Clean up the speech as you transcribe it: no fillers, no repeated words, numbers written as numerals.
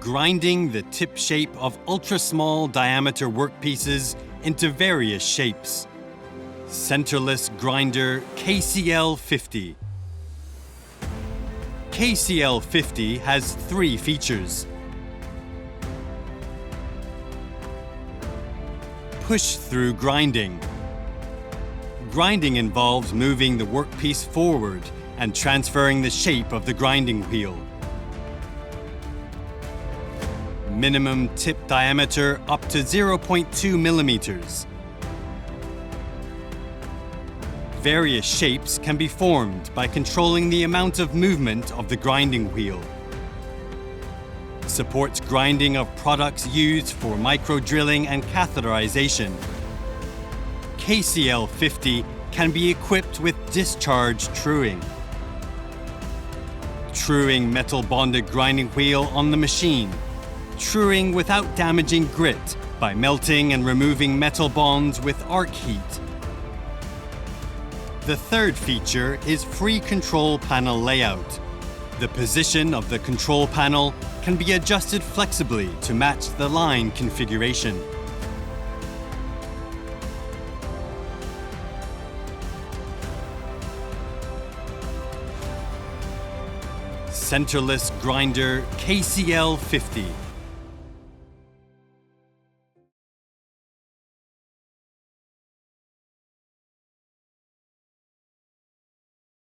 grinding the tip shape of ultra-small diameter workpieces into various shapes. Centerless grinder KCL50. KCL50 has 3 features. Push-through grinding. Grinding involves moving the workpiece forward and transferring the shape of the grinding wheel. Minimum tip diameter up to 0.2 millimeters. Various shapes can be formed by controlling the amount of movement of the grinding wheel. Supports grinding of products used for micro-drilling and catheterization. KCL50 can be equipped with discharge truing. Truing metal bonded grinding wheel on the machine. Truing without damaging grit by melting and removing metal bonds with arc heat. The third feature is free control panel layout. The position of the control panel can be adjusted flexibly to match the line configuration. Centerless grinder KCL50.